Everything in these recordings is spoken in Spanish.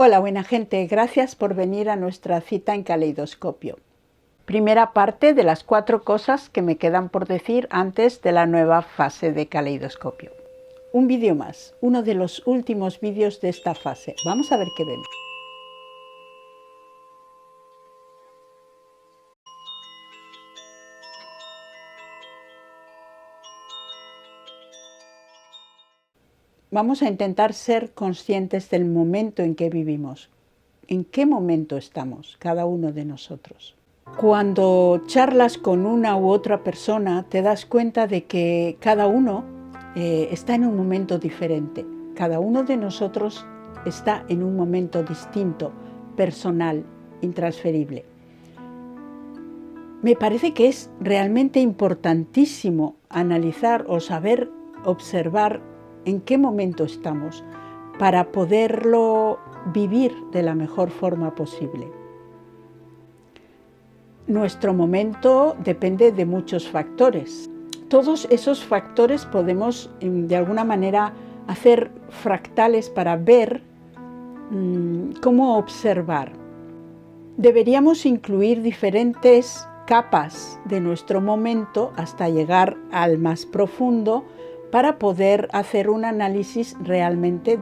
Hola, buena gente, gracias por venir a nuestra cita en Caleidoscopio. Primera parte de las 4 cosas que me quedan por decir antes de la nueva fase de Caleidoscopio. Un vídeo más, uno de los últimos vídeos de esta fase. Vamos a ver qué vemos. Vamos a intentar ser conscientes del momento en que vivimos. ¿En qué momento estamos cada uno de nosotros? Cuando charlas con una u otra persona, te das cuenta de que cada uno está en un momento diferente. Cada uno de nosotros está en un momento distinto, personal, intransferible. Me parece que es realmente importantísimo analizar o saber observar en qué momento estamos para poderlo vivir de la mejor forma posible. Nuestro momento depende de muchos factores. Todos esos factores podemos de alguna manera hacer fractales para ver cómo observar. Deberíamos incluir diferentes capas de nuestro momento hasta llegar al más profundo para poder hacer un análisis realmente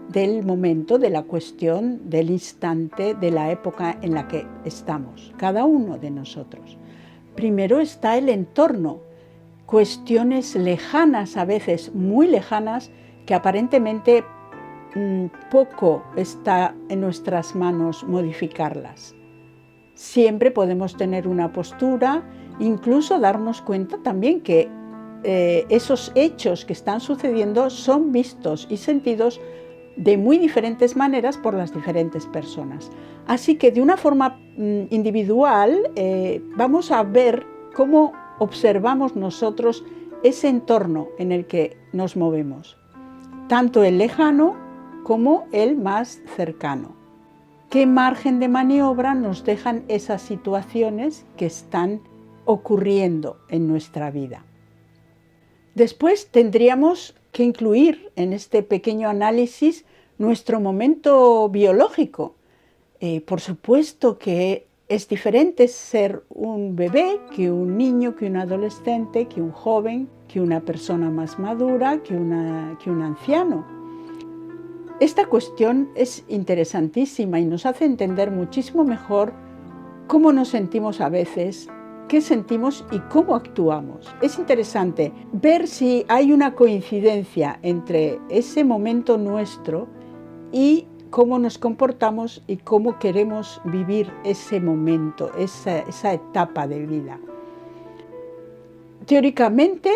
del momento, de la cuestión, del instante, de la época en la que estamos, cada uno de nosotros. Primero está el entorno, cuestiones lejanas, a veces muy lejanas, que aparentemente poco está en nuestras manos modificarlas. Siempre podemos tener una postura, incluso darnos cuenta también que esos hechos que están sucediendo son vistos y sentidos de muy diferentes maneras por las diferentes personas. Así que de una forma individual vamos a ver cómo observamos nosotros ese entorno en el que nos movemos, tanto el lejano como el más cercano. ¿Qué margen de maniobra nos dejan esas situaciones que están ocurriendo en nuestra vida? Después tendríamos que incluir en este pequeño análisis nuestro momento biológico. Por supuesto que es diferente ser un bebé que un niño, que un adolescente, que un joven, que una persona más madura, que un anciano. Esta cuestión es interesantísima y nos hace entender muchísimo mejor cómo nos sentimos a veces, qué sentimos y cómo actuamos. Es interesante ver si hay una coincidencia entre ese momento nuestro y cómo nos comportamos y cómo queremos vivir ese momento, esa etapa de vida. Teóricamente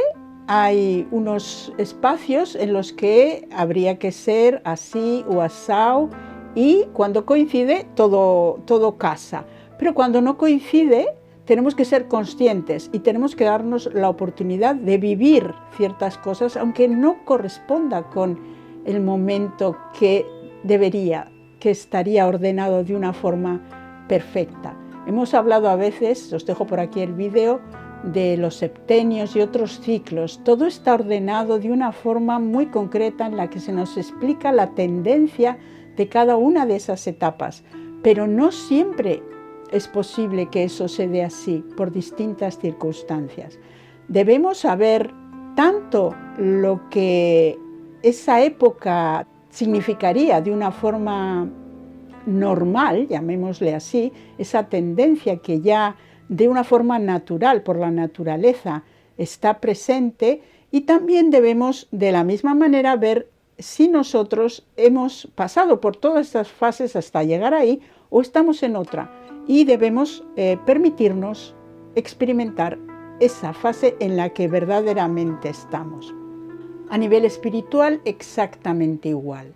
hay unos espacios en los que habría que ser así o asao y cuando coincide todo casa. Pero cuando no coincide tenemos que ser conscientes y tenemos que darnos la oportunidad de vivir ciertas cosas aunque no corresponda con el momento que estaría ordenado de una forma perfecta. Hemos hablado a veces, os dejo por aquí el vídeo, de los septenios y otros ciclos. Todo está ordenado de una forma muy concreta en la que se nos explica la tendencia de cada una de esas etapas, pero no siempre es posible que eso se dé así por distintas circunstancias. Debemos saber tanto lo que esa época significaría de una forma normal, llamémosle así, esa tendencia que ya de una forma natural, por la naturaleza, está presente, y también debemos de la misma manera ver si nosotros hemos pasado por todas estas fases hasta llegar ahí o estamos en otra, y debemos permitirnos experimentar esa fase en la que verdaderamente estamos. A nivel espiritual, exactamente igual.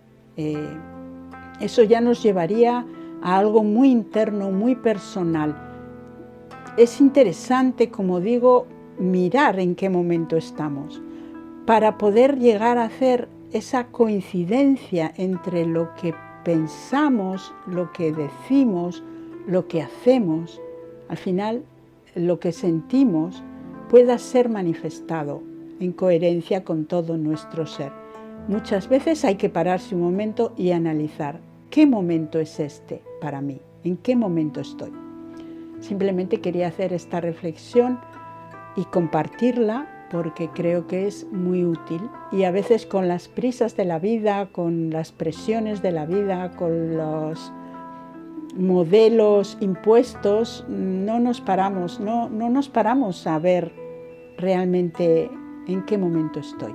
Eso ya nos llevaría a algo muy interno, muy personal. Es interesante, como digo, mirar en qué momento estamos para poder llegar a hacer esa coincidencia entre lo que pensamos, lo que decimos, lo que hacemos. Al final, lo que sentimos pueda ser manifestado en coherencia con todo nuestro ser. Muchas veces hay que pararse un momento y analizar ¿qué momento es este para mí? ¿En qué momento estoy? Simplemente quería hacer esta reflexión y compartirla porque creo que es muy útil, y a veces con las prisas de la vida, con las presiones de la vida, con los modelos impuestos, no nos paramos a ver realmente en qué momento estoy.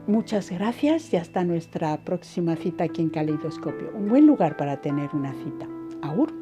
Muchas gracias y hasta nuestra próxima cita aquí en Caleidoscopio. Un buen lugar para tener una cita. Agur.